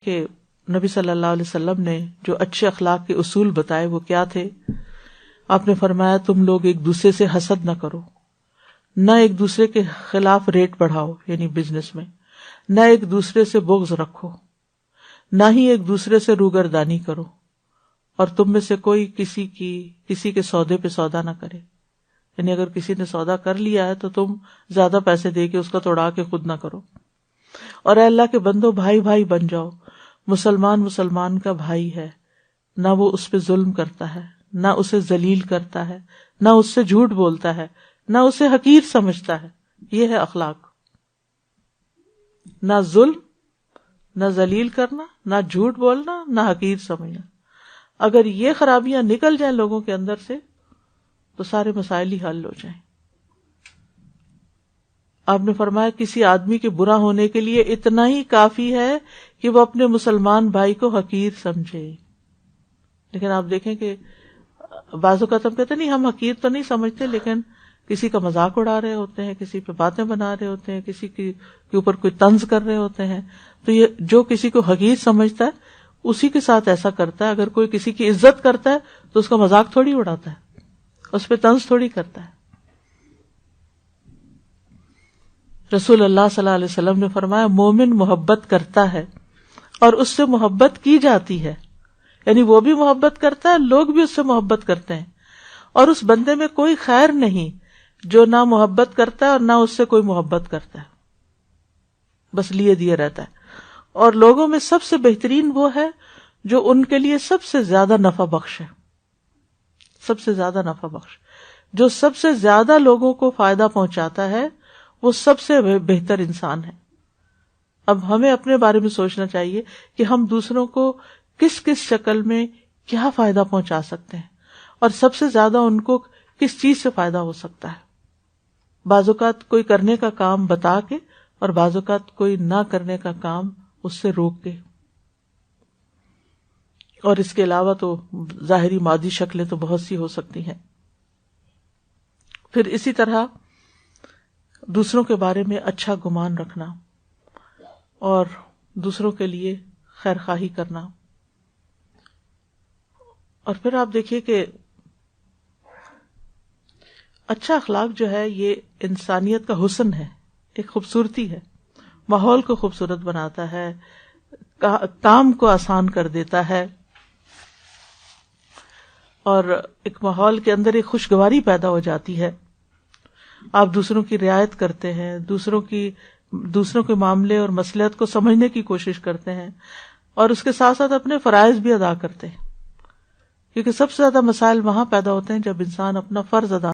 کہ نبی صلی اللہ علیہ وسلم نے جو اچھے اخلاق کے اصول بتائے وہ کیا تھے. آپ نے فرمایا تم لوگ ایک دوسرے سے حسد نہ کرو، نہ ایک دوسرے کے خلاف ریٹ بڑھاؤ یعنی بزنس میں، نہ ایک دوسرے سے بغض رکھو، نہ ہی ایک دوسرے سے روگردانی کرو، اور تم میں سے کوئی کسی کے سودے پہ سودا نہ کرے. یعنی اگر کسی نے سودا کر لیا ہے تو تم زیادہ پیسے دے کے اس کا توڑا کے خود نہ کرو. اور اے اللہ کے بندو بھائی بھائی بن جاؤ، مسلمان کا بھائی ہے، نہ وہ اس پہ ظلم کرتا ہے، نہ اسے ذلیل کرتا ہے، نہ اس سے جھوٹ بولتا ہے، نہ اسے حقیر سمجھتا ہے. یہ ہے اخلاق، نہ ظلم، نہ ذلیل کرنا، نہ جھوٹ بولنا، نہ حقیر سمجھنا. اگر یہ خرابیاں نکل جائیں لوگوں کے اندر سے تو سارے مسائل ہی حل ہو جائیں. آپ نے فرمایا کسی آدمی کے برا ہونے کے لیے اتنا ہی کافی ہے کہ وہ اپنے مسلمان بھائی کو حقیر سمجھے. لیکن آپ دیکھیں کہ بعض اوقات ہم کہتے نہیں ہم حقیر تو نہیں سمجھتے، لیکن کسی کا مذاق اڑا رہے ہوتے ہیں، کسی پہ باتیں بنا رہے ہوتے ہیں، کسی کے اوپر کوئی طنز کر رہے ہوتے ہیں. تو یہ جو کسی کو حقیر سمجھتا ہے اسی کے ساتھ ایسا کرتا ہے. اگر کوئی کسی کی عزت کرتا ہے تو اس کا مذاق تھوڑی اڑاتا ہے، اس پہ طنز تھوڑی کرتا ہے. رسول اللہ صلی اللہ علیہ وسلم نے فرمایا مومن محبت کرتا ہے اور اس سے محبت کی جاتی ہے. یعنی وہ بھی محبت کرتا ہے، لوگ بھی اس سے محبت کرتے ہیں، اور اس بندے میں کوئی خیر نہیں جو نہ محبت کرتا ہے اور نہ اس سے کوئی محبت کرتا ہے، بس لیے دیے رہتا ہے. اور لوگوں میں سب سے بہترین وہ ہے جو ان کے لیے سب سے زیادہ نفع بخش ہے، سب سے زیادہ نفع بخش، جو سب سے زیادہ لوگوں کو فائدہ پہنچاتا ہے، وہ سب سے بہتر انسان ہے. اب ہمیں اپنے بارے میں سوچنا چاہیے کہ ہم دوسروں کو کس کس شکل میں کیا فائدہ پہنچا سکتے ہیں، اور سب سے زیادہ ان کو کس چیز سے فائدہ ہو سکتا ہے. بعض اوقات کوئی کرنے کا کام بتا کے، اور بعض اوقات کوئی نہ کرنے کا کام اس سے روک کے. اور اس کے علاوہ تو ظاہری مادی شکلیں تو بہت سی ہو سکتی ہیں. پھر اسی طرح دوسروں کے بارے میں اچھا گمان رکھنا اور دوسروں کے لیے خیر خواہی کرنا. اور پھر آپ دیکھیے کہ اچھا اخلاق جو ہے یہ انسانیت کا حسن ہے، ایک خوبصورتی ہے، ماحول کو خوبصورت بناتا ہے، کام کو آسان کر دیتا ہے، اور ایک ماحول کے اندر ایک خوشگواری پیدا ہو جاتی ہے. آپ دوسروں کی رعایت کرتے ہیں، دوسروں کے معاملے اور مصلحت کو سمجھنے کی کوشش کرتے ہیں، اور اس کے ساتھ ساتھ اپنے فرائض بھی ادا کرتے ہیں، کیونکہ سب سے زیادہ مسائل وہاں پیدا ہوتے ہیں جب انسان اپنا فرض ادا